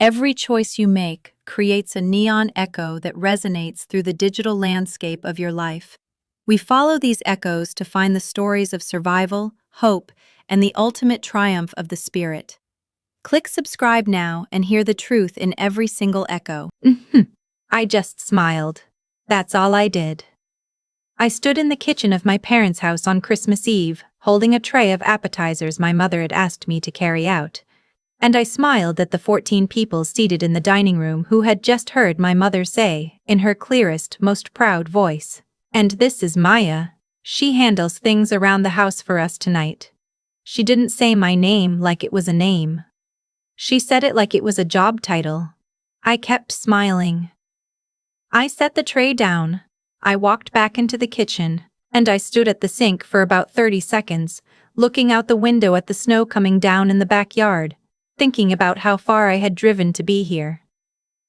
Every choice you make creates a neon echo that resonates through the digital landscape of your life. We follow these echoes to find the stories of survival, hope, and the ultimate triumph of the spirit. Click subscribe now and hear the truth in every single echo. I just smiled. That's all I did. I stood in the kitchen of my parents' house on Christmas Eve, holding a tray of appetizers my mother had asked me to carry out. And I smiled at the 14 people seated in the dining room who had just heard my mother say, in her clearest, most proud voice, "And this is Maya. She handles things around the house for us tonight." She didn't say my name like it was a name. She said it like it was a job title. I kept smiling. I set the tray down. I walked back into the kitchen, and I stood at the sink for about 30 seconds, looking out the window at the snow coming down in the backyard, thinking about how far I had driven to be here.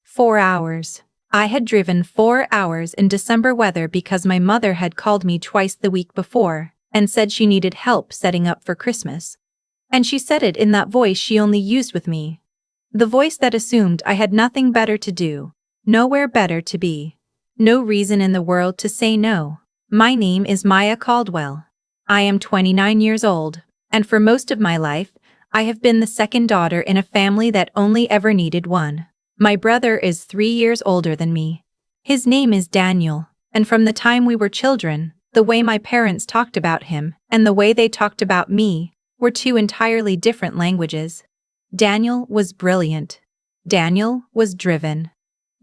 4 hours. I had driven 4 hours in December weather because my mother had called me twice the week before and said she needed help setting up for Christmas. And she said it in that voice she only used with me. The voice that assumed I had nothing better to do, nowhere better to be, no reason in the world to say no. My name is Maya Caldwell. I am 29 years old, and for most of my life, I have been the second daughter in a family that only ever needed one. My brother is 3 years older than me. His name is Daniel, and from the time we were children, the way my parents talked about him and the way they talked about me were two entirely different languages. Daniel was brilliant. Daniel was driven.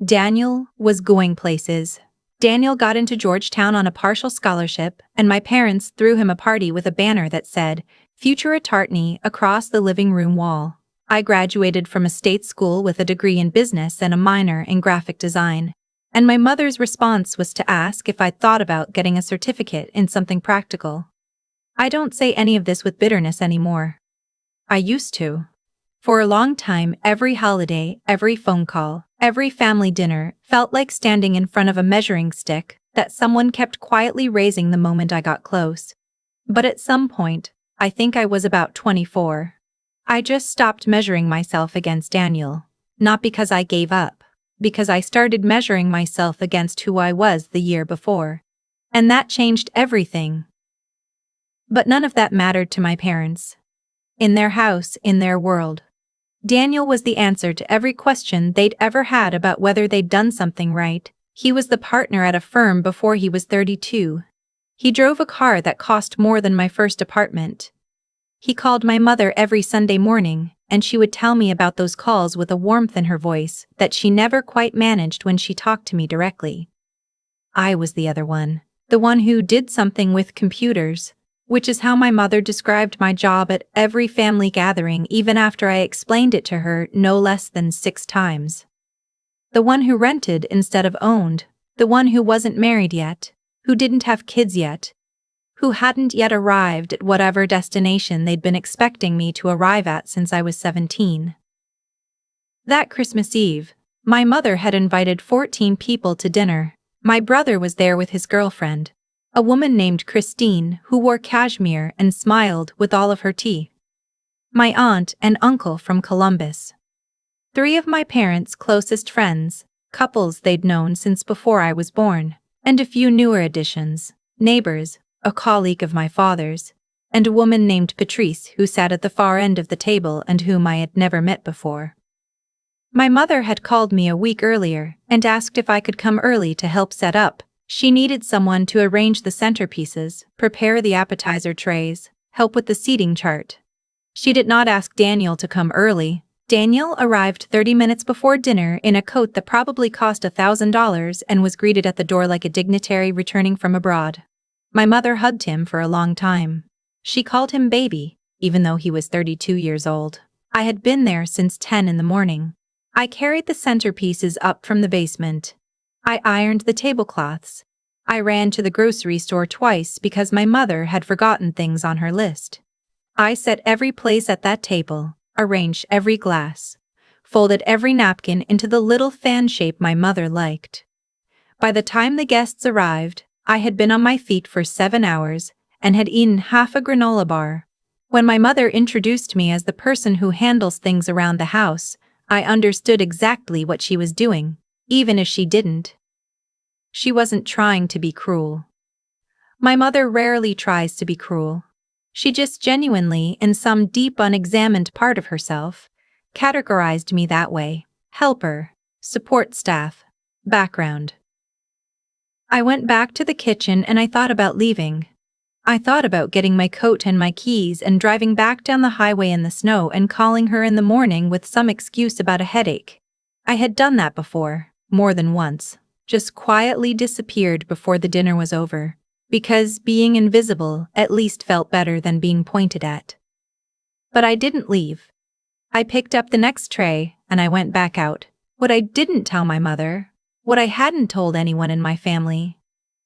Daniel was going places. Daniel got into Georgetown on a partial scholarship, and my parents threw him a party with a banner that said, "Future Attorney," across the living room wall. I graduated from a state school with a degree in business and a minor in graphic design, and my mother's response was to ask if I'd thought about getting a certificate in something practical. I don't say any of this with bitterness anymore. I used to. For a long time, every holiday, every phone call, every family dinner felt like standing in front of a measuring stick that someone kept quietly raising the moment I got close. But at some point, I think I was about 24, I just stopped measuring myself against Daniel, not because I gave up, because I started measuring myself against who I was the year before. And that changed everything. But none of that mattered to my parents. In their house, in their world, Daniel was the answer to every question they'd ever had about whether they'd done something right. He was the partner at a firm before he was 32. He drove a car that cost more than my first apartment. He called my mother every Sunday morning, and she would tell me about those calls with a warmth in her voice that she never quite managed when she talked to me directly. I was the other one, the one who did something with computers, which is how my mother described my job at every family gathering even after I explained it to her no less than 6 times. The one who rented instead of owned, the one who wasn't married yet, who didn't have kids yet, who hadn't yet arrived at whatever destination they'd been expecting me to arrive at since I was 17. That Christmas Eve, my mother had invited 14 people to dinner. My brother was there with his girlfriend, a woman named Christine who wore cashmere and smiled with all of her teeth. My aunt and uncle from Columbus. 3 of my parents' closest friends, couples they'd known since before I was born, and a few newer additions, neighbors, a colleague of my father's, and a woman named Patrice who sat at the far end of the table and whom I had never met before. My mother had called me a week earlier and asked if I could come early to help set up. She needed someone to arrange the centerpieces, prepare the appetizer trays, help with the seating chart. She did not ask Daniel to come early. Daniel arrived 30 minutes before dinner in a coat that probably cost $1,000 and was greeted at the door like a dignitary returning from abroad. My mother hugged him for a long time. She called him baby, even though he was 32 years old. I had been there since 10 in the morning. I carried the centerpieces up from the basement. I ironed the tablecloths. I ran to the grocery store twice because my mother had forgotten things on her list. I set every place at that table, arranged every glass, folded every napkin into the little fan shape my mother liked. By the time the guests arrived, I had been on my feet for 7 hours and had eaten half a granola bar. When my mother introduced me as the person who handles things around the house, I understood exactly what she was doing, even if she didn't. She wasn't trying to be cruel. My mother rarely tries to be cruel. She just genuinely, in some deep unexamined part of herself, categorized me that way. Helper, support staff, background. I went back to the kitchen and I thought about leaving. I thought about getting my coat and my keys and driving back down the highway in the snow and calling her in the morning with some excuse about a headache. I had done that before, more than once, just quietly disappeared before the dinner was over, because being invisible at least felt better than being pointed at. But I didn't leave. I picked up the next tray and I went back out. What I didn't tell my mother, what I hadn't told anyone in my family,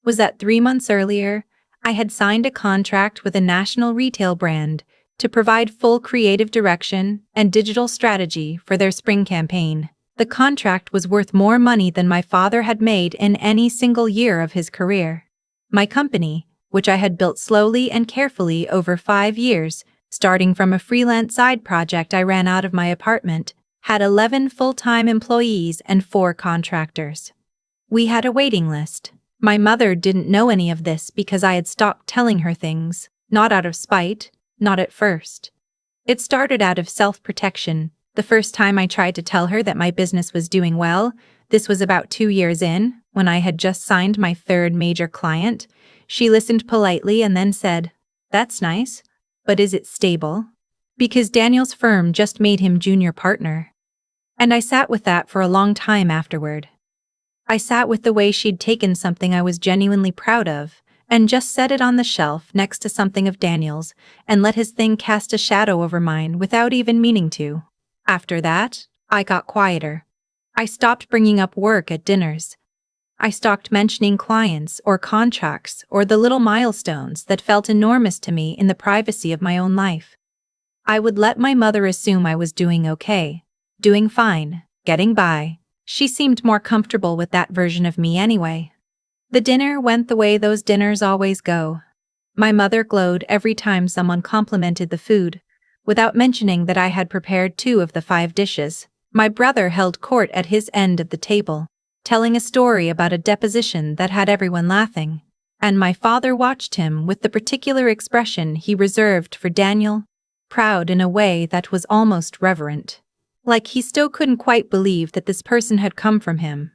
was that 3 months earlier, I had signed a contract with a national retail brand to provide full creative direction and digital strategy for their spring campaign. The contract was worth more money than my father had made in any single year of his career. My company, which I had built slowly and carefully over 5 years, starting from a freelance side project I ran out of my apartment, had 11 full-time employees and 4 contractors. We had a waiting list. My mother didn't know any of this because I had stopped telling her things, not out of spite, not at first. It started out of self-protection. The first time I tried to tell her that my business was doing well, this was about 2 years in, when I had just signed my 3rd major client, she listened politely and then said, "That's nice, but is it stable?" Because Daniel's firm just made him junior partner. And I sat with that for a long time afterward. I sat with the way she'd taken something I was genuinely proud of, and just set it on the shelf next to something of Daniel's, and let his thing cast a shadow over mine without even meaning to. After that, I got quieter. I stopped bringing up work at dinners. I stopped mentioning clients or contracts or the little milestones that felt enormous to me in the privacy of my own life. I would let my mother assume I was doing okay, doing fine, getting by. She seemed more comfortable with that version of me anyway. The dinner went the way those dinners always go. My mother glowed every time someone complimented the food, without mentioning that I had prepared 2 of the 5 dishes. My brother held court at his end of the table, telling a story about a deposition that had everyone laughing, and my father watched him with the particular expression he reserved for Daniel, proud in a way that was almost reverent. Like he still couldn't quite believe that this person had come from him.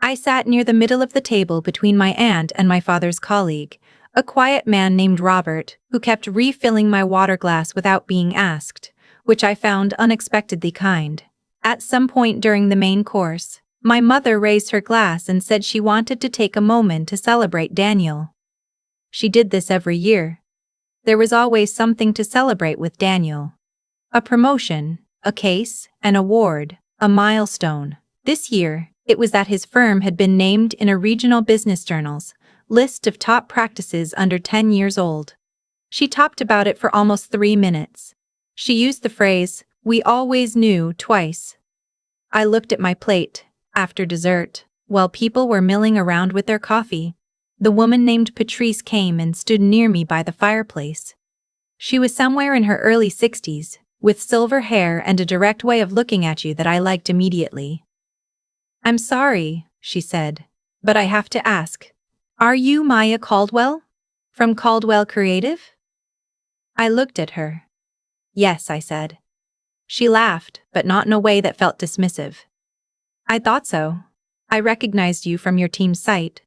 I sat near the middle of the table between my aunt and my father's colleague, a quiet man named Robert, who kept refilling my water glass without being asked, which I found unexpectedly kind. At some point during the main course, my mother raised her glass and said she wanted to take a moment to celebrate Daniel. She did this every year. There was always something to celebrate with Daniel. A promotion, a case, an award, a milestone. This year, it was that his firm had been named in a regional business journal's list of top practices under 10 years old. She talked about it for almost 3 minutes. She used the phrase, "we always knew," twice. I looked at my plate, after dessert, while people were milling around with their coffee. The woman named Patrice came and stood near me by the fireplace. She was somewhere in her early 60s, with silver hair and a direct way of looking at you that I liked immediately. "I'm sorry," she said, "but I have to ask. Are you Maya Caldwell? From Caldwell Creative?" I looked at her. "Yes," I said. She laughed, but not in a way that felt dismissive. "I thought so. I recognized you from your team's site.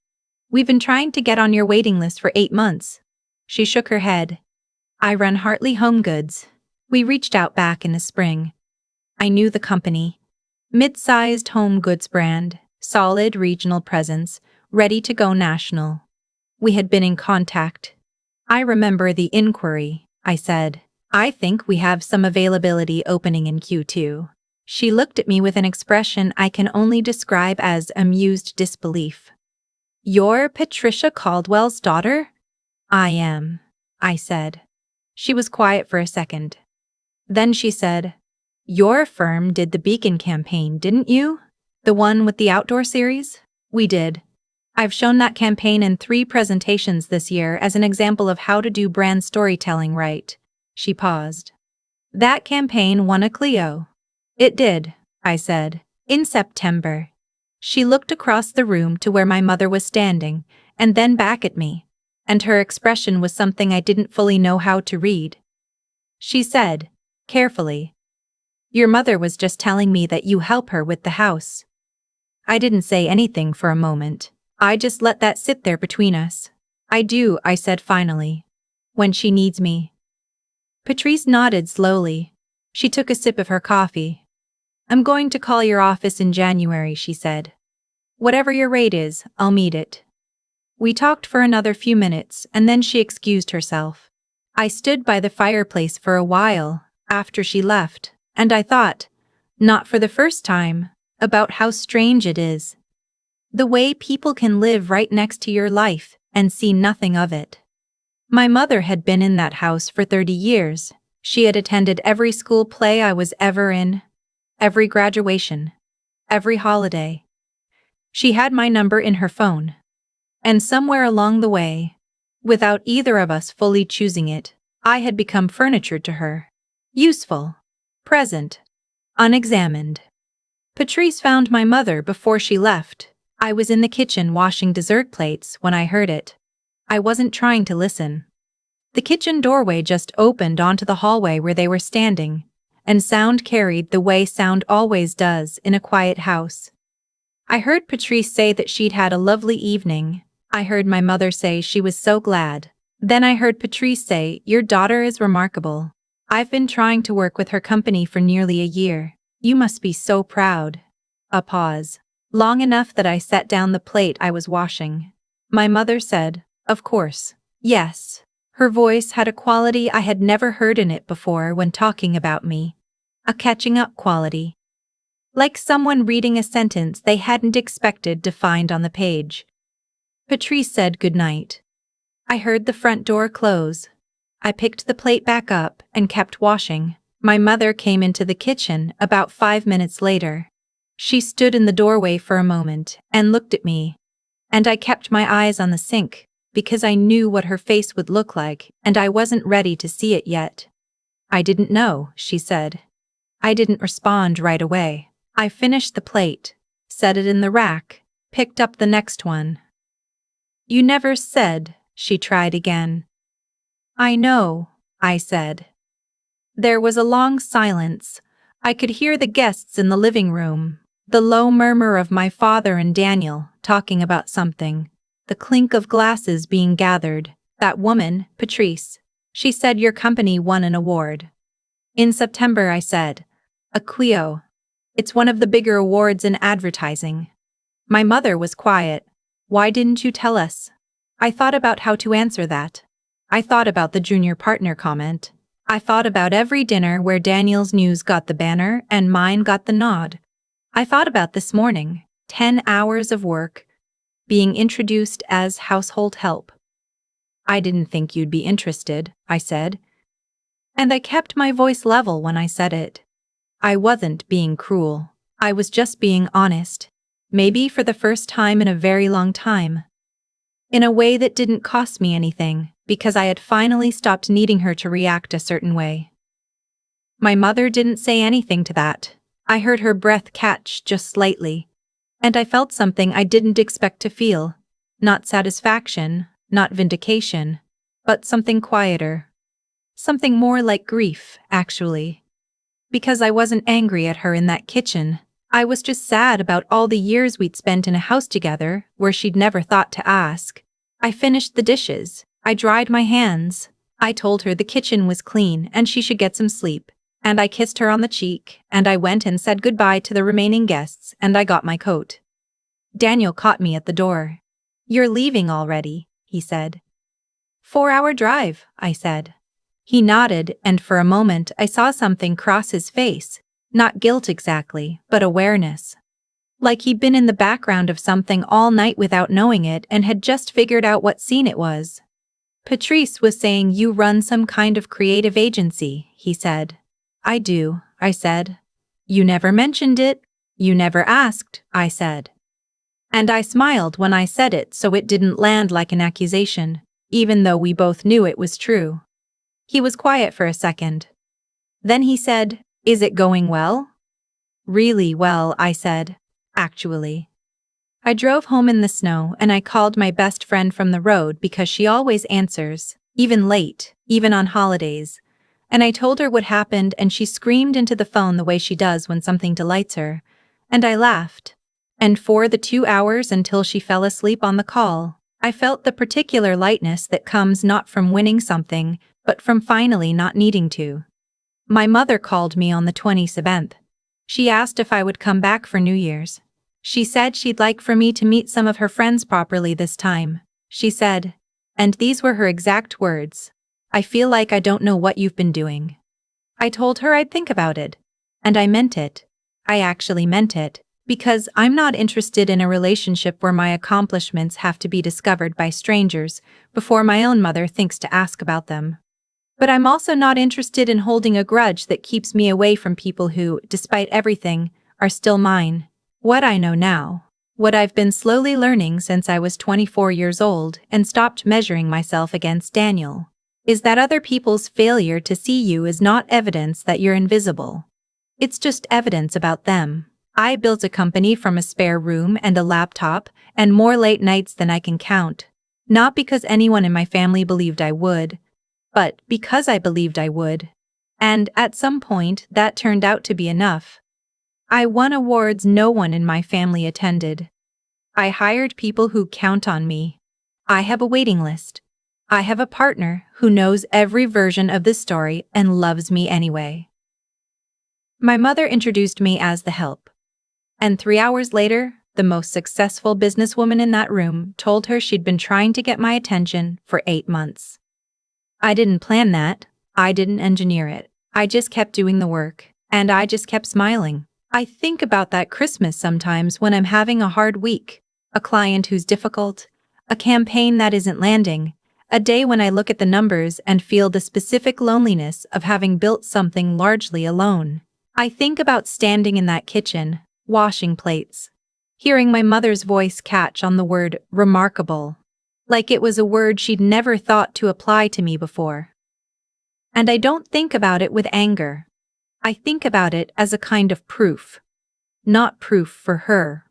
We've been trying to get on your waiting list for 8 months. She shook her head. "I run Hartley Home Goods. We reached out back in the spring. I knew the company. Mid-sized home goods brand, solid regional presence, ready to go national. We had been in contact. I remember the inquiry," I said. "I think we have some availability opening in Q2. She looked at me with an expression I can only describe as amused disbelief. "You're Patricia Caldwell's daughter?" "I am," I said. She was quiet for a second. Then she said, "Your firm did the Beacon campaign, didn't you? The one with the outdoor series?" "We did. I've shown that campaign in 3 presentations this year as an example of how to do brand storytelling right." She paused. "That campaign won a Clio." "It did. I said. In September. She looked across the room to where my mother was standing, and then back at me, and her expression was something I didn't fully know how to read. She said, carefully, "Your mother was just telling me that you help her with the house." I didn't say anything for a moment. I just let that sit there between us. "I do," I said finally. "When she needs me." Patrice nodded slowly. She took a sip of her coffee. "I'm going to call your office in January," she said. "Whatever your rate is, I'll meet it." We talked for another few minutes and then she excused herself. I stood by the fireplace for a while after she left, and I thought, not for the first time, about how strange it is. The way people can live right next to your life and see nothing of it. My mother had been in that house for 30 years. She had attended every school play I was ever in, every graduation, every holiday. She had my number in her phone. And somewhere along the way, without either of us fully choosing it, I had become furniture to her. Useful, present, unexamined. Patrice found my mother before she left. I was in the kitchen washing dessert plates when I heard it. I wasn't trying to listen. The kitchen doorway just opened onto the hallway where they were standing, and sound carried the way sound always does in a quiet house. I heard Patrice say that she'd had a lovely evening. I heard my mother say she was so glad. Then I heard Patrice say, "Your daughter is remarkable. I've been trying to work with her company for nearly a year. You must be so proud." A pause. Long enough that I set down the plate I was washing. My mother said, "Of course. Yes." Her voice had a quality I had never heard in it before when talking about me. A catching up quality. Like someone reading a sentence they hadn't expected to find on the page. Patrice said goodnight. I heard the front door close. I picked the plate back up and kept washing. My mother came into the kitchen about 5 minutes later. She stood in the doorway for a moment and looked at me. And I kept my eyes on the sink, because I knew what her face would look like and I wasn't ready to see it yet. "I didn't know," she said. I didn't respond right away. I finished the plate, set it in the rack, picked up the next one. "You never said," she tried again. "I know," I said. There was a long silence. I could hear the guests in the living room, the low murmur of my father and Daniel talking about something, the clink of glasses being gathered. "That woman, Patrice, she said your company won an award." "In September," I said. "A Clio. It's one of the bigger awards in advertising." My mother was quiet. "Why didn't you tell us?" I thought about how to answer that. I thought about the junior partner comment. I thought about every dinner where Daniel's news got the banner and mine got the nod. I thought about this morning, 10 hours of work, being introduced as household help. "I didn't think you'd be interested," I said. And I kept my voice level when I said it. I wasn't being cruel. I was just being honest. Maybe for the first time in a very long time. In a way that didn't cost me anything, because I had finally stopped needing her to react a certain way. My mother didn't say anything to that. I heard her breath catch just slightly. And I felt something I didn't expect to feel. Not satisfaction, not vindication, but something quieter. Something more like grief, actually. Because I wasn't angry at her in that kitchen. I was just sad about all the years we'd spent in a house together where she'd never thought to ask. I finished the dishes. I dried my hands. I told her the kitchen was clean and she should get some sleep. And I kissed her on the cheek, and I went and said goodbye to the remaining guests, and I got my coat. Daniel caught me at the door. "You're leaving already," he said. 4-hour drive, I said. He nodded, and for a moment I saw something cross his face. Not guilt exactly, but awareness. Like he'd been in the background of something all night without knowing it and had just figured out what scene it was. "Patrice was saying you run some kind of creative agency," he said. "I do," I said. "You never mentioned it." "You never asked," I said. And I smiled when I said it so it didn't land like an accusation, even though we both knew it was true. He was quiet for a second. Then he said, "Is it going well?" Really well, I said. Actually. I drove home in the snow and I called my best friend from the road because she always answers, even late, even on holidays. And I told her what happened and she screamed into the phone the way she does when something delights her. And I laughed. And for the 2 hours until she fell asleep on the call, I felt the particular lightness that comes not from winning something, but from finally not needing to. My mother called me on the 27th. She asked if I would come back for New Year's. She said she'd like for me to meet some of her friends properly this time. She said, and these were her exact words, "I feel like I don't know what you've been doing." I told her I'd think about it. And I meant it. I actually meant it, because I'm not interested in a relationship where my accomplishments have to be discovered by strangers before my own mother thinks to ask about them. But I'm also not interested in holding a grudge that keeps me away from people who, despite everything, are still mine. What I know now, what I've been slowly learning since I was 24 years old and stopped measuring myself against Daniel, is that other people's failure to see you is not evidence that you're invisible. It's just evidence about them. I built a company from a spare room and a laptop and more late nights than I can count. Not because anyone in my family believed I would, but because I believed I would. And at some point, that turned out to be enough. I won awards no one in my family attended. I hired people who count on me. I have a waiting list. I have a partner who knows every version of this story and loves me anyway. My mother introduced me as the help. And 3 hours later, the most successful businesswoman in that room told her she'd been trying to get my attention for 8 months. I didn't plan that. I didn't engineer it. I just kept doing the work, and I just kept smiling. I think about that Christmas sometimes when I'm having a hard week, a client who's difficult, a campaign that isn't landing, a day when I look at the numbers and feel the specific loneliness of having built something largely alone. I think about standing in that kitchen, washing plates, hearing my mother's voice catch on the word remarkable, like it was a word she'd never thought to apply to me before. And I don't think about it with anger. I think about it as a kind of proof. Not proof for her.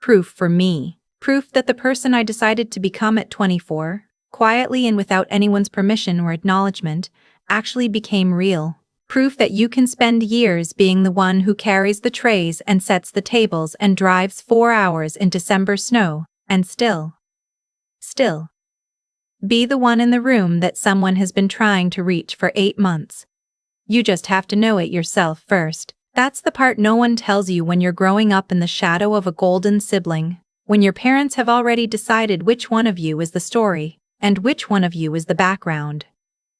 Proof for me. Proof that the person I decided to become at 24, quietly and without anyone's permission or acknowledgement, actually became real. Proof that you can spend years being the one who carries the trays and sets the tables and drives 4 hours in December snow, and still, be the one in the room that someone has been trying to reach for 8 months. You just have to know it yourself first. That's the part no one tells you when you're growing up in the shadow of a golden sibling, when your parents have already decided which one of you is the story, and which one of you is the background.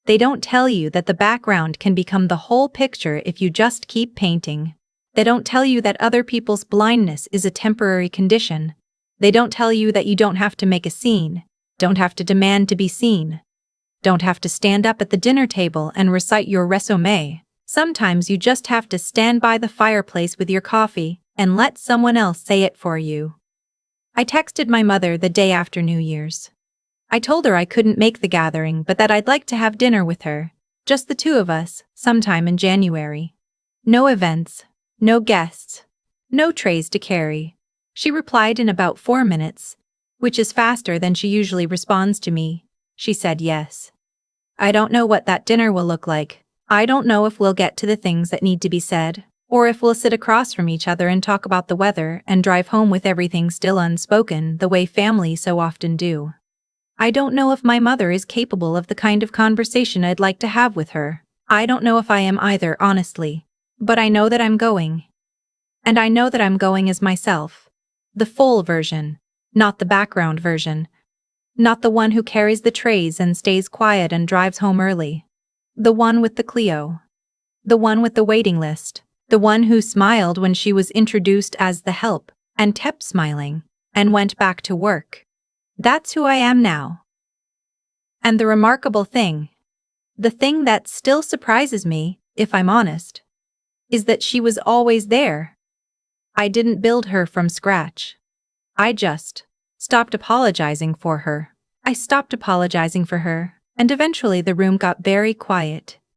They don't tell you that the background can become the whole picture if you just keep painting. They don't tell you that other people's blindness is a temporary condition. They don't tell you that you don't have to make a scene, don't have to demand to be seen. Don't have to stand up at the dinner table and recite your resume. Sometimes you just have to stand by the fireplace with your coffee and let someone else say it for you. I texted my mother the day after New Year's. I told her I couldn't make the gathering but that I'd like to have dinner with her, just the two of us, sometime in January. No events, no guests, no trays to carry. She replied in about 4 minutes, which is faster than she usually responds to me. She said yes. I don't know what that dinner will look like. I don't know if we'll get to the things that need to be said, or if we'll sit across from each other and talk about the weather and drive home with everything still unspoken the way families so often do. I don't know if my mother is capable of the kind of conversation I'd like to have with her. I don't know if I am either, honestly. But I know that I'm going. And I know that I'm going as myself. The full version, not the background version. Not the one who carries the trays and stays quiet and drives home early. The one with the Clio. The one with the waiting list. The one who smiled when she was introduced as the help, and kept smiling, and went back to work. That's who I am now. And the remarkable thing, the thing that still surprises me, if I'm honest, is that she was always there. I didn't build her from scratch. I just stopped apologizing for her. I stopped apologizing for her, and eventually the room got very quiet.